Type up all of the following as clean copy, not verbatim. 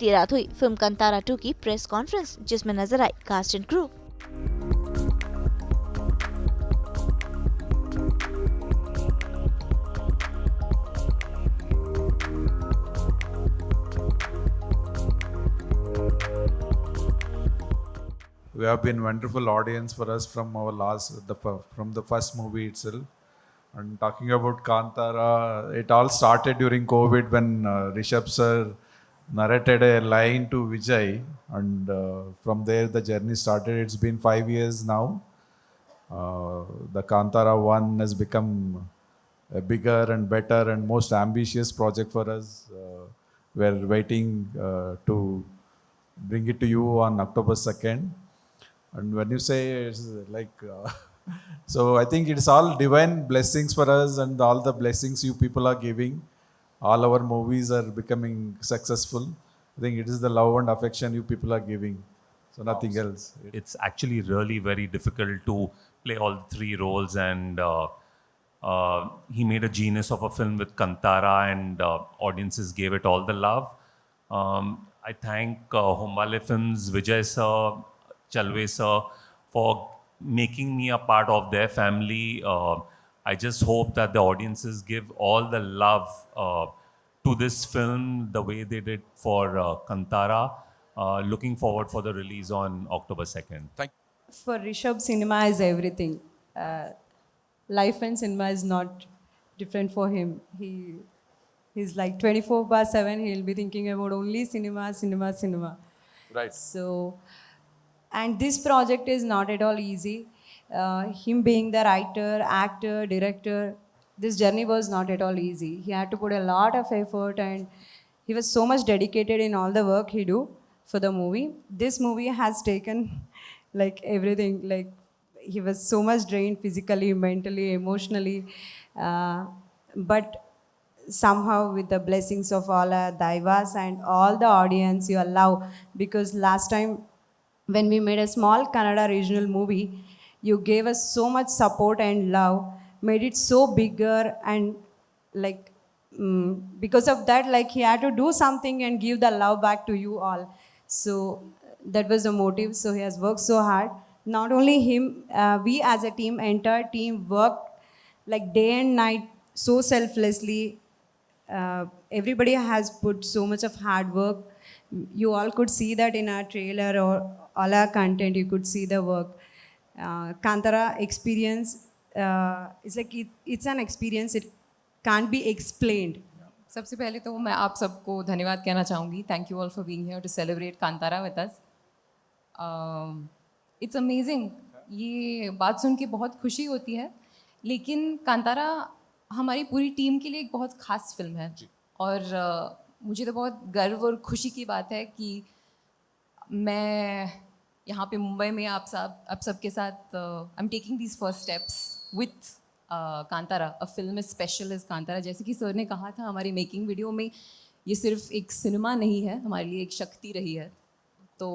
बीती रात हुई फिल्म कांतारा 2 की प्रेस कॉन्फ्रेंस, जिसमें नजर आई cast and crew. We have been wonderful audience for us from from the first movie itself. And talking about Kantara, it all started during COVID when Rishabh sir narrated a line to Vijay, and from there the journey started. It's been 5 years now. The Kantara 1 has become a bigger and better and most ambitious project for us. We're waiting to bring it to you on October 2nd. And when you say it's like, so I think it's all divine blessings for us, and all the blessings you people are giving. All our movies are becoming successful. I think it is the love and affection you people are giving. So nothing else. It's actually really very difficult to play all three roles, and he made a genius of a film with Kantara, and audiences gave it all the love. I thank Hombale Films, Vijay sir, Chalve sir, for making me a part of their family. I just hope that the audiences give all the love to this film the way they did for Kantara. Looking forward for the release on October 2nd. For Rishabh, cinema is everything. Life and cinema is not different for him. He's like 24/7. He'll be thinking about only cinema, cinema, cinema. Right. So, and this project is not at all easy. Him being the writer, actor, director, this journey was not at all easy. He had to put a lot of effort, and he was so much dedicated in all the work he do for the movie. This movie has taken like everything. Like he was so much drained physically, mentally, emotionally, but somehow with the blessings of all our daivas and all the audience you allow, because last time when we made a small Kannada regional movie, you gave us so much support and love, made it so bigger, and like because of that, like he had to do something and give the love back to you all. So that was the motive. So he has worked so hard. Not only him, we as a team, entire team worked like day and night so selflessly. Everybody has put so much of hard work. You all could see that in our trailer or all our content. You could see the work. Kantara experience is like it's an experience. It can't be explained. सबसे पहले तो मैं आप सबको धन्यवाद कहना चाहूँगी. Thank you all for being here to celebrate Kantara with us. It's amazing. ये बात सुन के बहुत खुशी होती है, लेकिन कांतारा हमारी पूरी टीम के लिए एक बहुत ख़ास फिल्म है. और मुझे तो बहुत गर्व और खुशी की बात है कि मैं यहाँ पे मुंबई में आप सबके साथ I am taking these first steps with Kantara. A film is special is Kantara. जैसे कि सर ने कहा था हमारी मेकिंग वीडियो में, ये सिर्फ एक सिनेमा नहीं है, हमारे लिए एक शक्ति रही है. तो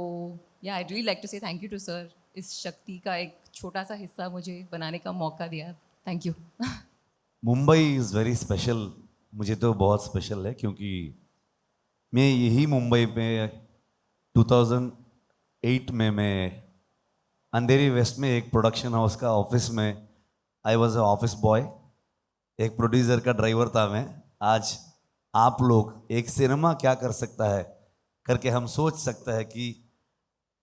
या आई रियली लाइक टू से थैंक यू टू सर. इस शक्ति का एक छोटा सा हिस्सा मुझे बनाने का मौका दिया. Thank you. Mumbai is very special. मुझे तो बहुत स्पेशल है क्योंकि मैं यही मुंबई में 2008 में मैं अंधेरी वेस्ट में एक प्रोडक्शन हाउस का ऑफिस में I was a office boy. एक प्रोड्यूसर का ड्राइवर था मैं. आज आप लोग एक सिनेमा क्या कर सकता है करके हम सोच सकते हैं कि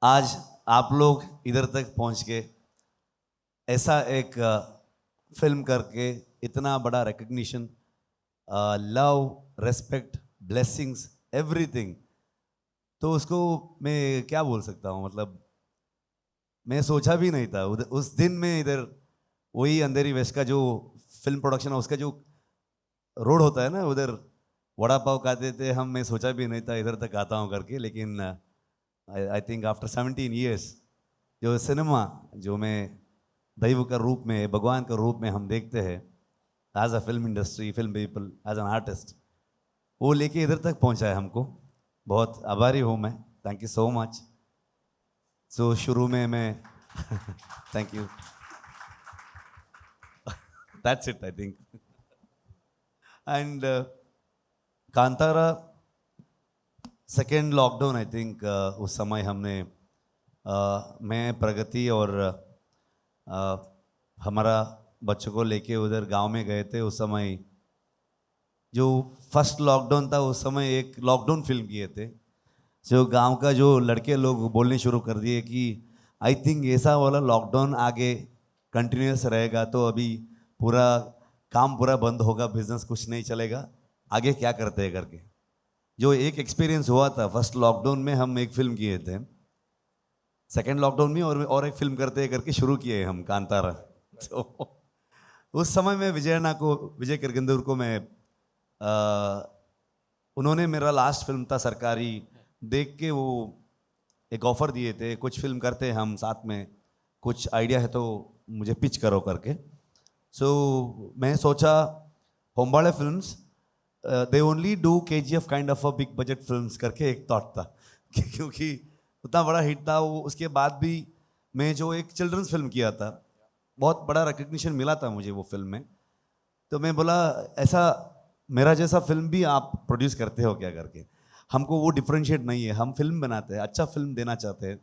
आज आप लोग इधर तक पहुंच के ऐसा एक फिल्म करके इतना बड़ा recognition, love, respect, blessings, everything. तो उसको मैं क्या बोल सकता हूँ. मतलब मैं सोचा भी नहीं था उस दिन में इधर वही अंधेरी वेस्ट का जो फिल्म प्रोडक्शन हाउस का जो रोड होता है ना, उधर वड़ा पाव खाते थे हम. मैं सोचा भी नहीं था इधर तक आता हूँ करके. लेकिन आई थिंक आफ्टर 17 years जो सिनेमा जो मैं दैव का रूप में, भगवान का रूप में हम देखते हैं as a film industry, film people, as an artist, वो लेके इधर तक पहुंचा है हमको. बहुत आभारी हूँ मैं. Thank you so much. So शुरू में मैं thank you. That's it I think. And Kantara second lockdown I think उस समय हमने मैं प्रगति और हमारा बच्चों को लेके उधर गांव में गए थे। उस समय जो फर्स्ट लॉकडाउन था उस समय एक लॉकडाउन फिल्म किए थे। जो गांव का जो लड़के लोग बोलने शुरू कर दिए कि आई थिंक ऐसा वाला लॉकडाउन आगे कंटिन्यूस रहेगा तो अभी पूरा काम पूरा बंद होगा, बिजनेस कुछ नहीं चलेगा, आगे क्या करते हैं करके। जो एक एक्सपीरियंस हुआ था फर्स्ट लॉकडाउन में, हम एक फिल्म किए थे, सेकेंड लॉकडाउन में और एक फिल्म करते करके शुरू किए हम कांतारा। तो उस समय में विजय किरगंदूर को मैं उन्होंने मेरा लास्ट फिल्म था सरकारी देख के वो एक ऑफ़र दिए थे, कुछ फिल्म करते हैं हम साथ में, कुछ आइडिया है तो मुझे पिच करो करके। सो मैं सोचा Hombale films they only do KGF kind of a big budget films करके एक थॉट था क्योंकि उतना बड़ा हिट था वो। उसके बाद भी मैं जो एक चिल्ड्रंस फिल्म किया था, बहुत बड़ा रिकग्निशन मिला था मुझे वो फिल्म में। तो मैं बोला ऐसा मेरा जैसा फिल्म भी आप प्रोड्यूस करते हो क्या करके। हमको वो डिफरेंशिएट नहीं है, हम फिल्म बनाते हैं, अच्छा फिल्म देना चाहते हैं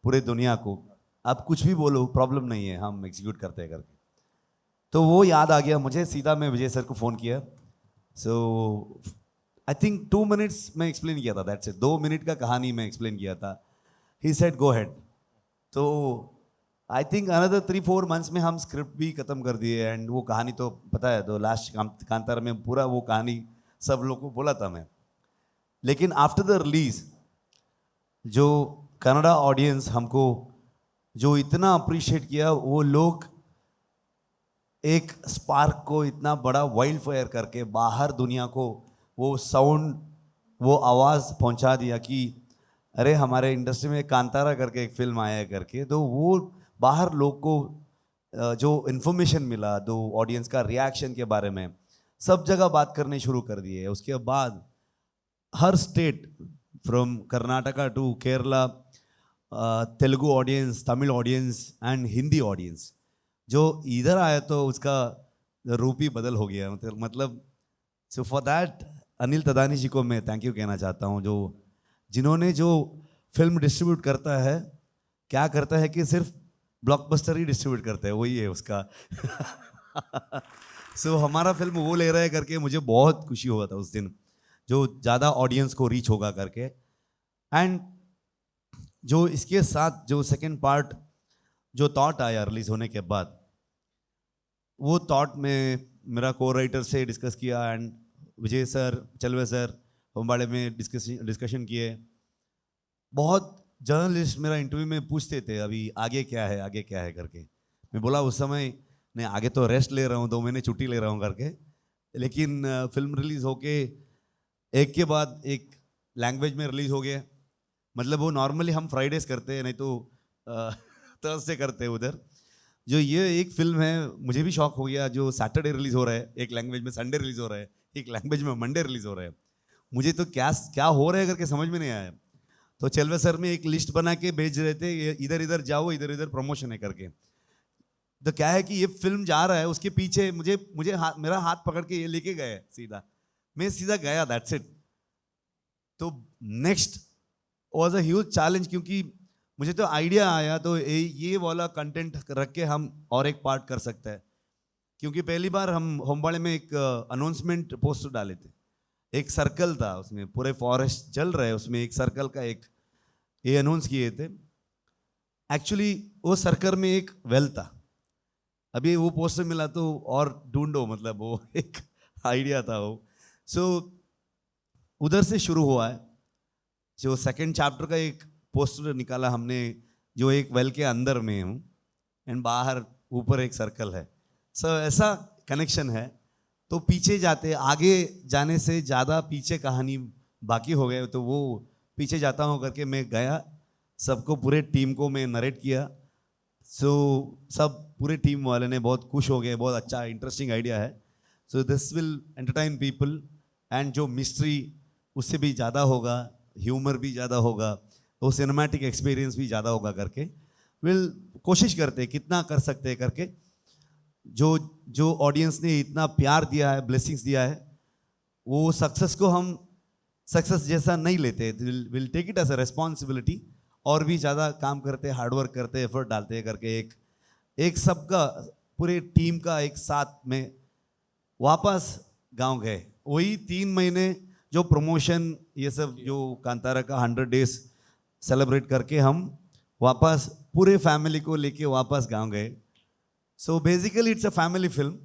पूरे दुनिया को। आप कुछ भी बोलो प्रॉब्लम नहीं है, हम एग्जीक्यूट करते हैं करके। तो वो याद आ गया मुझे, सीधा मैं विजय सर को फ़ोन किया। सो आई थिंक 2 मिनट्स में एक्सप्लेन किया था, दैट्स इट। 2 मिनट का कहानी में एक्सप्लेन किया था। He said go head. तो आई थिंक अनदर 3-4 मंथ्स में हम स्क्रिप्ट भी ख़त्म कर दिए एंड वो कहानी तो पता है, तो लास्ट कांतारा में पूरा वो कहानी सब लोग को बोला था मैं। लेकिन आफ्टर द रिलीज जो कनाडा ऑडियंस हमको जो इतना अप्रिशिएट किया, वो लोग एक स्पार्क को इतना बड़ा वाइल्ड फायर करके बाहर दुनिया को वो साउंड, वो आवाज़ पहुंचा दिया कि अरे हमारे इंडस्ट्री में कांतारा करके एक फिल्म आया है करके। तो वो बाहर लोग को जो इन्फॉर्मेशन मिला, जो ऑडियंस का रिएक्शन के बारे में सब जगह बात करने शुरू कर दिए। उसके बाद हर state from Karnataka to Kerala, Telugu audience, Tamil audience and Hindi audience जो इधर आया तो उसका रूप ही बदल हो गया। मतलब सो फॉर दैट अनिल तदानी जी को मैं थैंक यू कहना चाहता हूँ, जो जिन्होंने जो फिल्म डिस्ट्रीब्यूट करता है, क्या करता है कि सिर्फ ब्लॉकबस्टर ही डिस्ट्रीब्यूट करता है, वही है उसका। सो हमारा फिल्म वो ले रहा है करके मुझे बहुत खुशी हुआ था उस दिन, जो ज़्यादा ऑडियंस को रीच होगा करके। एंड जो इसके साथ जो सेकेंड पार्ट जो थॉट आया रिलीज होने के बाद, वो थॉट में मेरा को राइटर से डिस्कस किया एंड विजय सर, चलवे सर होम्बाड़े में डिस्कशन किए। बहुत जर्नलिस्ट मेरा इंटरव्यू में पूछते थे अभी आगे क्या है, आगे क्या है करके। मैं बोला उस समय नहीं, आगे तो रेस्ट ले रहा हूँ, 2 महीने छुट्टी ले रहा हूँ करके। लेकिन फिल्म रिलीज़ होके एक के बाद एक लैंग्वेज में रिलीज़ हो गया। मतलब वो नॉर्मली हम फ्राइडेज करते हैं, नहीं तो थर्सडे करते हैं उधर। जो ये एक फिल्म है, मुझे भी शौक हो गया, जो सैटरडे रिलीज़ हो रहा है एक लैंग्वेज में, संडे रिलीज़ हो रहा है एक लैंग्वेज में, मंडे रिलीज़ हो रहा है। मुझे तो क्या हो रहा है करके समझ में नहीं आया। तो चलवे सर में एक लिस्ट बना के भेज रहे थे, इधर इधर जाओ, इधर इधर प्रमोशन है करके। तो क्या है कि ये फिल्म जा रहा है, उसके पीछे मुझे मेरा हाथ पकड़ के ये लेके गए सीधा, मैं सीधा गया, दैट्स इट। तो next was a huge challenge, क्योंकि मुझे तो आइडिया आया तो ये वाला कंटेंट रख के हम और एक पार्ट कर सकते हैं। क्योंकि पहली बार हम होम्बाड़े में एक अनाउंसमेंट पोस्टर डाले थे, एक सर्कल था उसमें, पूरे फॉरेस्ट जल रहे, उसमें एक सर्कल का एक ये अनाउंस किए थे। एक्चुअली वो सर्कल में एक वेल था, अभी वो पोस्टर मिला तो और ढूंढो, मतलब वो एक आइडिया था वो। सो उधर से शुरू हुआ है। जो सेकंड चैप्टर का एक पोस्टर निकाला हमने, जो एक वेल के अंदर में हूँ एंड बाहर ऊपर एक सर्कल है। सो ऐसा कनेक्शन है। तो पीछे जाते, आगे जाने से ज़्यादा पीछे कहानी बाकी हो गए, तो वो पीछे जाता हूँ करके मैं गया, सबको, पूरे टीम को मैं नरेट किया। सो सब पूरे टीम वाले ने बहुत खुश हो गए, बहुत अच्छा इंटरेस्टिंग आइडिया है। So this will entertain people and जो मिस्ट्री उससे भी ज़्यादा होगा, ह्यूमर भी ज़्यादा होगा, तो सिनेमैटिक एक्सपीरियंस भी ज़्यादा होगा करके विल कोशिश करते कितना कर सकते हैं करके। जो ऑडियंस ने इतना प्यार दिया है, ब्लेसिंग्स दिया है, वो सक्सेस को हम सक्सेस जैसा नहीं लेते, will take it as a responsibility और भी ज़्यादा काम करते, हार्डवर्क करते, एफर्ट डालते करके एक सबका पूरे टीम का एक साथ में वापस गांव गए। वही 3 महीने जो प्रमोशन ये सब जो कांतारा का 100 डेज सेलिब्रेट करके हम वापस पूरे फैमिली को लेके वापस गांव गए। So basically it's a family film,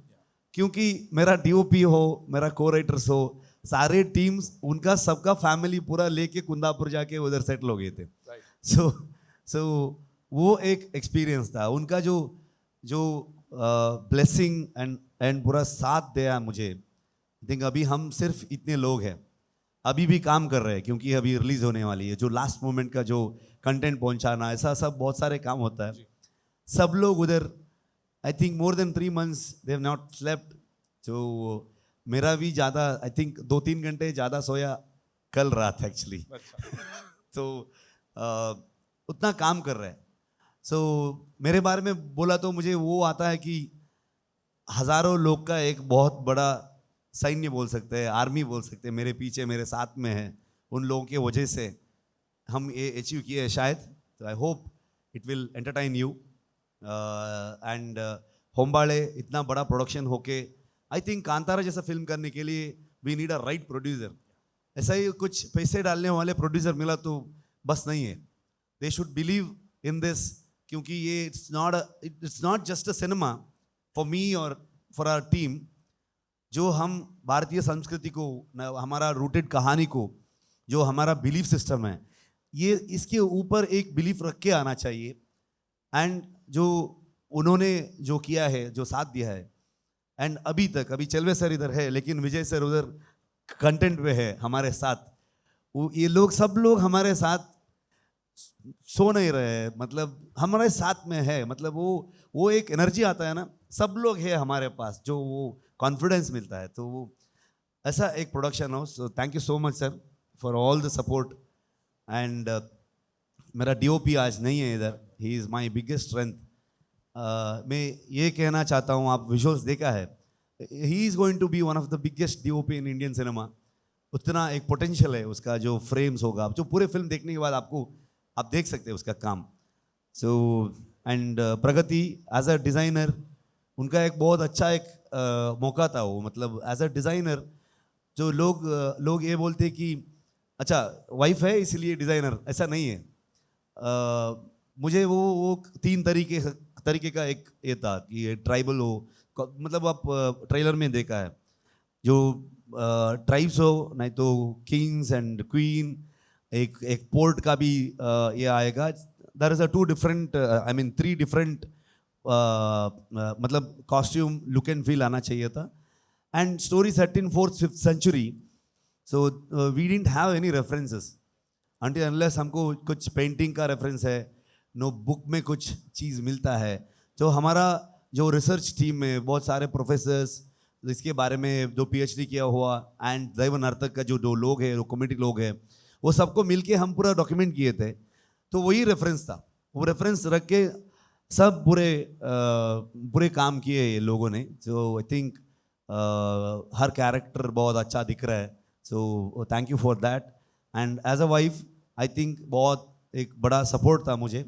क्योंकि मेरा डीओपी हो, मेरा को राइटर्स हो, सारे टीम्स उनका सबका फैमिली पूरा लेके कुंदापुर जाके उधर सेटल हो गए थे। सो वो एक एक्सपीरियंस था उनका, जो ब्लेसिंग एंड पूरा साथ दिया मुझे। आई थिंक अभी हम सिर्फ इतने लोग हैं, अभी भी काम कर रहे हैं क्योंकि अभी रिलीज होने वाली है, जो लास्ट मोमेंट का जो कंटेंट पहुंचाना, ऐसा सब बहुत सारे काम होता है। सब लोग उधर I think more than 3 months they have not slept. तो मेरा भी ज़्यादा आई थिंक 2-3 घंटे ज़्यादा सोया कल रात एक्चुअली। तो उतना काम कर रहे हैं। सो मेरे बारे में बोला तो मुझे वो आता है कि हज़ारों लोग का एक बहुत बड़ा सैन्य बोल सकते हैं, आर्मी बोल सकते हैं, मेरे पीछे मेरे साथ में है। उन लोगों की वजह से हम ये अचीव किए हैं शायद। तो I hope it will entertain you and Hombale इतना बड़ा प्रोडक्शन होके आई थिंक कांतारा जैसा फिल्म करने के लिए we need a right producer. ऐसा ही कुछ पैसे डालने वाले प्रोड्यूसर मिला तो बस नहीं है, they should believe in this, क्योंकि ये it's not just a cinema for me और फॉर आवर टीम। जो हम भारतीय संस्कृति को, हमारा रूटेड कहानी को, जो हमारा बिलीफ सिस्टम है, ये इसके ऊपर एक बिलीफ रख के आना चाहिए। एंड जो उन्होंने जो किया है, जो साथ दिया है, एंड अभी चलवे सर इधर है लेकिन विजय सर उधर कंटेंट पे है हमारे साथ। ये लोग सब लोग हमारे साथ सो नहीं रहे हैं, मतलब हमारे साथ में है, मतलब वो एक एनर्जी आता है ना, सब लोग है हमारे पास, जो वो कॉन्फिडेंस मिलता है। तो वो ऐसा एक production house. So thank you so much sir for all the support. And मेरा डीओपी आज नहीं है इधर, he is my biggest strength. मैं ये कहना चाहता हूँ, आप विजुअल्स देखा है, he is going to be one of the biggest DOP in Indian cinema. उतना एक पोटेंशियल है उसका, जो फ्रेम्स होगा, जो पूरे फिल्म देखने के बाद आप देख सकते हैं उसका काम। So and Pragati as a designer, उनका एक बहुत अच्छा एक मौका था वो, मतलब एज अ डिज़ाइनर जो लोग ये बोलते कि अच्छा वाइफ है इसलिए डिज़ाइनर, ऐसा नहीं है। मुझे वो 3 तरीके का एक ये था कि ये ट्राइबल हो, मतलब आप ट्रेलर में देखा है, जो ट्राइब्स हो, नहीं तो किंग्स एंड क्वीन, एक पोर्ट का भी ये आएगा। देयर इज 3 डिफरेंट मतलब कॉस्ट्यूम, लुक एंड फील आना चाहिए था। And story set in 4th-5th century, so we didn't have any references until unless हमको कुछ पेंटिंग का रेफरेंस है, नो बुक में कुछ चीज़ मिलता है। जो हमारा जो रिसर्च टीम में बहुत सारे प्रोफेसर्स इसके बारे में जो PhD किया हुआ, एंड दैव नर्तक का जो 2 लोग हैं, जो कमेटी लोग हैं, वो सबको मिलके हम पूरा डॉक्यूमेंट किए थे। तो वही रेफरेंस था, वो रेफरेंस रख के सब पूरे काम किए ये लोगों ने। सो आई थिंक हर कैरेक्टर बहुत अच्छा दिख रहा है, so thank you for that. And as a wife I think बहुत एक बड़ा सपोर्ट था मुझे,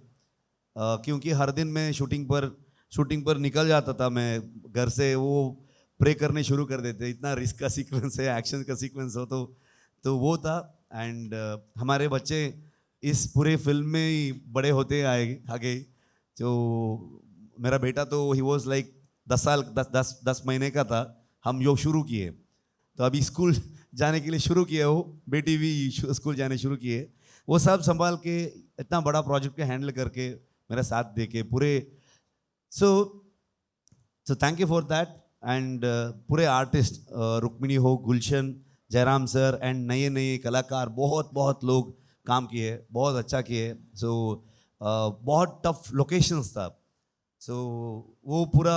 क्योंकि हर दिन मैं शूटिंग पर निकल जाता था मैं घर से, वो प्रे करने शुरू कर देते, इतना रिस्क का सीक्वेंस है, एक्शन का सीक्वेंस हो, तो वो था। एंड हमारे बच्चे इस पूरे फिल्म में ही बड़े होते आगे। जो मेरा बेटा तो ही वॉज लाइक 10 महीने का था हम योग शुरू किए, तो अभी स्कूल जाने के लिए शुरू किए, वो बेटी भी स्कूल जाने शुरू किए। वो सब संभाल के इतना बड़ा प्रोजेक्ट को हैंडल करके मेरा साथ दे के पूरे, सो thank you for that. And पूरे आर्टिस्ट रुक्मिणी हो, गुलशन, जयराम सर एंड नए कलाकार, बहुत लोग काम किए, बहुत अच्छा किए। सो बहुत टफ लोकेशंस था, सो वो पूरा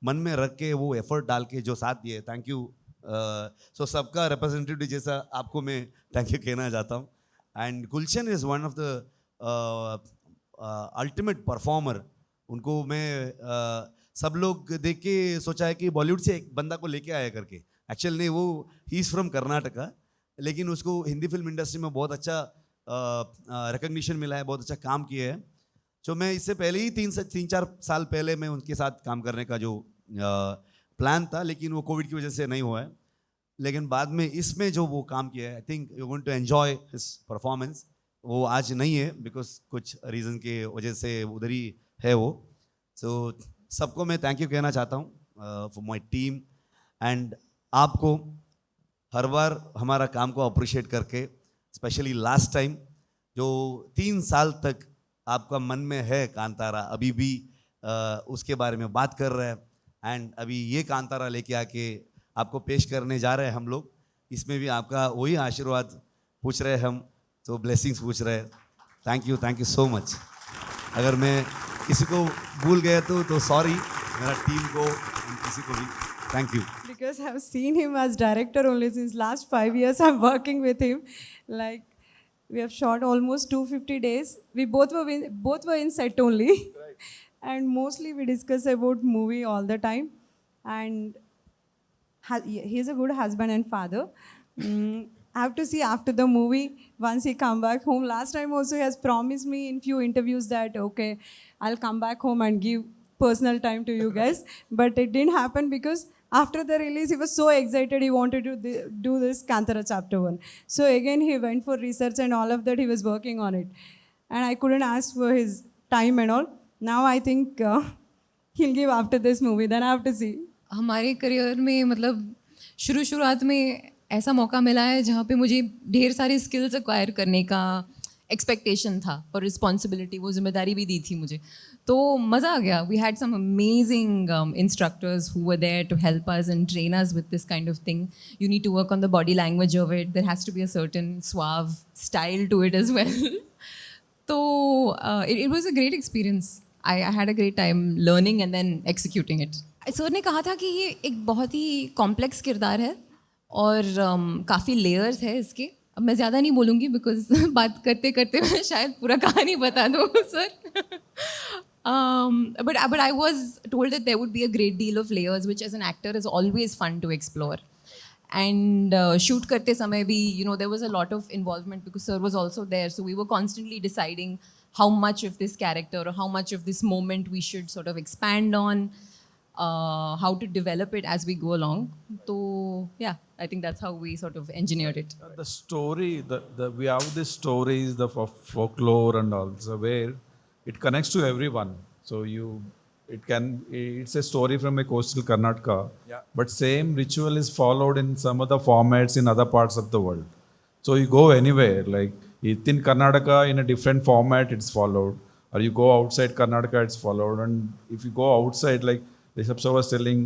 मन में रख के वो एफर्ट डाल के जो साथ दिए, थैंक यू। सो सबका रिप्रेजेंटेटिव जैसा आपको मैं थैंक यू कहना चाहता हूँ। And Gulshan is one of the ultimate performer. उनको मैं सब लोग देख के सोचा है कि बॉलीवुड से एक बंदा को लेके आया करके, एक्चुअल नहीं, वो ही इज़ फ्रॉम कर्नाटका लेकिन उसको हिंदी फिल्म इंडस्ट्री में बहुत अच्छा रिकग्निशन मिला है, बहुत अच्छा काम किया है। तो मैं इससे पहले ही 3-4 साल पहले मैं उनके साथ काम करने का जो प्लान था, लेकिन वो कोविड की वजह से नहीं हुआ है। लेकिन बाद में इसमें जो वो काम किया है, I think you going to enjoy his performance. वो आज नहीं है बिकॉज कुछ रीज़न के वजह से उधर ही है वो। सो सबको मैं थैंक यू कहना चाहता हूँ फॉर माई टीम एंड आपको हर बार हमारा काम को अप्रिशिएट करके, स्पेशली लास्ट टाइम जो 3 साल तक आपका मन में है कांतारा, अभी भी उसके बारे में बात कर रहे हैं एंड अभी ये कांतारा लेके आके आपको पेश करने जा रहे हैं हम लोग। इसमें भी आपका वही आशीर्वाद पूछ रहे हैं हम, तो ब्लेसिंग्स पूछ रहे हैं। Thank you so much. अगर मैं किसी को भूल गया तो सॉरी, मेरा टीम को किसी को भी thank you. Because I've seen him as director only since last 5 years. I'm working with him. Like we have shot almost 250 days. We both were in set only, and mostly we discuss about movie all the time. And he's a good husband and father. I have to see after the movie once he come back home. Last time also he has promised me in few interviews that okay, I'll come back home and give personal time to you guys. But it didn't happen because after the release he was so excited, he wanted to do this Kantara chapter 1. So again he went for research and all of that, he was working on it. And I couldn't ask for his time and all. Now I think he'll give after this movie, then I have to see. हमारे career में मतलब शुरुआत में ऐसा मौका मिला है जहाँ पे मुझे ढेर सारे स्किल्स एक्वायर करने का एक्सपेक्टेशन था और रिस्पॉन्सिबिलिटी, वो जिम्मेदारी भी दी थी मुझे, तो मज़ा आ गया। We had some amazing instructors who were there to help us and train us with this kind of thing. You need to work on the body language of it, there has to be a certain suave style to it as well. तो it was a great experience. I had a great time learning and then executing it. Sir ने कहा था कि ये एक बहुत ही complex किरदार है और काफ़ी लेयर्स है इसके। अब मैं ज़्यादा नहीं बोलूँगी बिकॉज बात करते करते मैं शायद पूरा कहानी बता दूँ sir. but I was told that there would be a great deal of layers, which as an actor is always fun to explore. And shoot करते समय भी, you know, there was a lot of involvement because sir was also there, so we were constantly deciding how much of this character or how much of this moment we should sort of expand on. How to develop it as we go along. So yeah, I think that's how we sort of engineered it. The story, we have these stories, the folklore and also where it connects to everyone. So it's a story from a coastal Karnataka, but same ritual is followed in some other formats in other parts of the world. So you go anywhere, like in Karnataka in a different format it's followed, or you go outside Karnataka it's followed, and if you go outside, like Rishabh Sir was telling,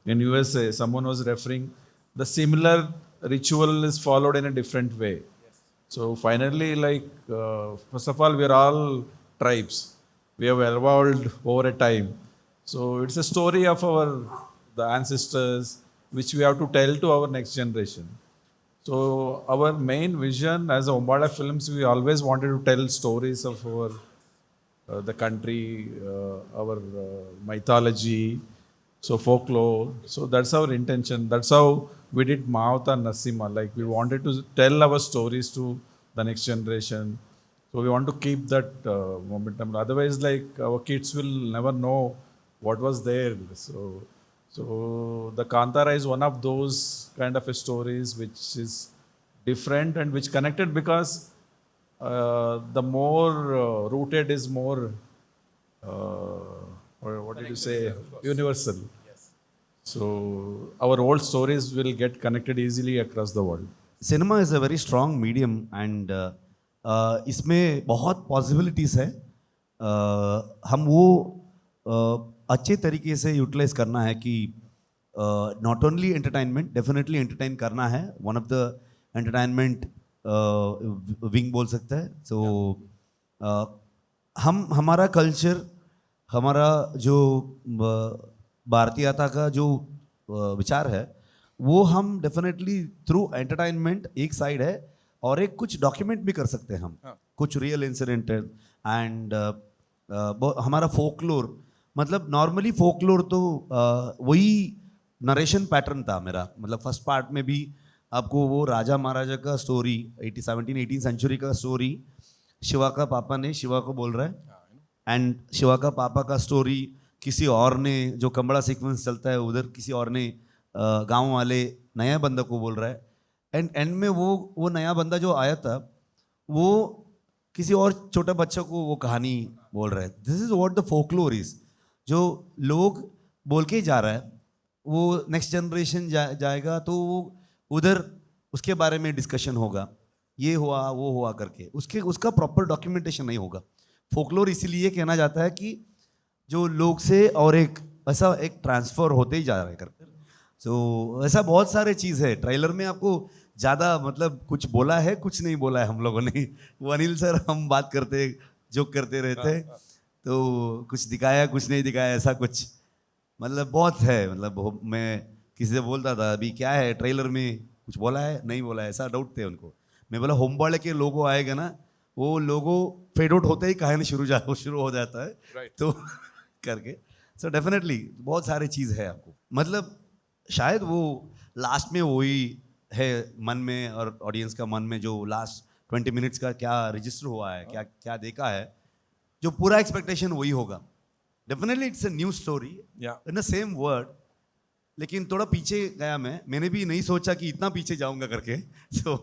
in USA, someone was referring, the similar ritual is followed in a different way. Yes. So finally, like, first of all, we are all tribes. We have evolved over a time. So it's a story of the ancestors, which we have to tell to our next generation. So our main vision as a Umbala Films, we always wanted to tell stories of our the country, our mythology, so folklore. So that's our intention. That's how we did Mahauta Nasima. Like we wanted to tell our stories to the next generation. So we want to keep that momentum. Otherwise, like our kids will never know what was there. So the Kantara is one of those kind of stories which is different and which connected because the more rooted is more. Or what did you say? Universal. Yes. So our old stories will get connected easily across the world. Cinema is a very strong medium and इसमें बहुत possibilities है। हम वो अच्छे तरीके से utilise करना है कि not only entertainment, definitely entertain करना है, one of the entertainment wing बोल सकता है। सो हमारा कल्चर, हमारा जो भारतीयता का जो विचार है वो हम डेफिनेटली थ्रू एंटरटेनमेंट एक साइड है और एक कुछ डॉक्यूमेंट भी कर सकते हैं हम। कुछ रियल इंसिडेंट एंड हमारा फोकलोर, मतलब नॉर्मली फोकलोर तो वही नरेशन पैटर्न था मेरा। मतलब फर्स्ट पार्ट में भी आपको वो राजा महाराजा का स्टोरी 18 सेंचुरी का स्टोरी शिवा का पापा ने शिवा को बोल रहा है, एंड शिवा का पापा का स्टोरी किसी और ने, जो कमबड़ा सीक्वेंस चलता है उधर किसी और ने गांव वाले नया बंदा को बोल रहा है, एंड एंड में वो नया बंदा जो आया था वो किसी और छोटा बच्चा को वो कहानी बोल रहा है. This is what the folklore is. जो लोग बोल के ही जा रहा है, वो नेक्स्ट जनरेशन जाएगा तो वो उधर उसके बारे में डिस्कशन होगा, ये हुआ वो हुआ करके, उसका प्रॉपर डॉक्यूमेंटेशन नहीं होगा. फोकलोर इसीलिए कहना जाता है कि जो लोग से और एक ऐसा एक ट्रांसफर होते ही जा रहा है करके. सो ऐसा बहुत सारे चीज़ है. ट्रेलर में आपको ज़्यादा मतलब कुछ बोला है, कुछ नहीं बोला है हम लोगों ने. वो अनिल सर हम बात करते जोक करते रहते, तो कुछ दिखाया कुछ नहीं दिखाया, ऐसा कुछ मतलब बहुत है. मतलब मैं किसी से बोलता था अभी क्या है ट्रेलर में, कुछ बोला है नहीं बोला है, ऐसा डाउट थे उनको. मैं बोला होमबाड़े के लोगो आएगा ना, वो लोगो फेड आउट होते ही कहानी शुरू हो जाता है तो करके. सो डेफिनेटली बहुत सारी चीज़ है आपको. मतलब शायद वो लास्ट में वही है मन में और ऑडियंस का मन में, जो लास्ट 20 मिनट्स का क्या रजिस्टर हुआ है, क्या क्या देखा है, जो पूरा एक्सपेक्टेशन वही होगा. Definitely it's a new story in the same word, लेकिन थोड़ा पीछे गया मैंने भी नहीं सोचा कि इतना पीछे जाऊंगा करके. सो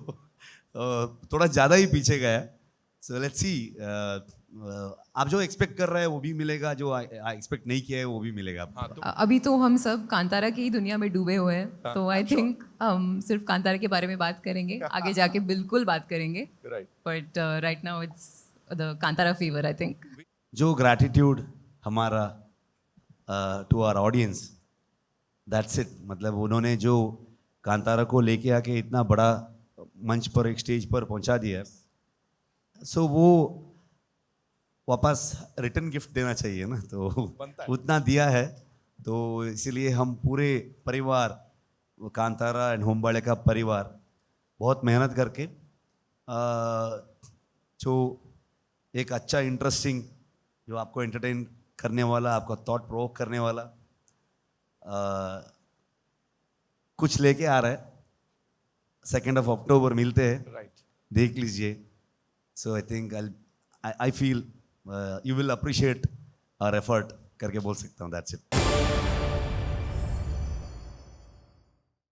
थोड़ा ज़्यादा ही पीछे गया. सो लेट्स सी, आप जो एक्सपेक्ट कर रहे हैं वो भी मिलेगा, जो एक्सपेक्ट नहीं किया है वो भी मिलेगा आपको. अभी तो हम सब कांतारा की ही दुनिया में डूबे हुए हैं, तो आई थिंक हम सिर्फ कांतारा के बारे में बात करेंगे, आगे जाके बिल्कुल बात करेंगे. But right now it's the Kantara fever I think. जो ग्रैटिट्यूड हमारा to our audience, that's it. मतलब उन्होंने जो कांतारा को लेके आके इतना बड़ा मंच पर एक स्टेज पर पहुंचा दिया है, सो वो वापस रिटर्न गिफ्ट देना चाहिए ना, तो उतना दिया है. तो इसीलिए हम पूरे परिवार, कांतारा एंड होमबाड़े का परिवार बहुत मेहनत करके जो एक अच्छा इंटरेस्टिंग, जो आपको एंटरटेन करने वाला, आपका थॉट प्रोवोक करने वाला कुछ लेके आ रहा है. 2 अक्टूबर मिलते हैं, देख लीजिए. So I think I feel you will appreciate our effort करके बोल सकता हूँ. That's it.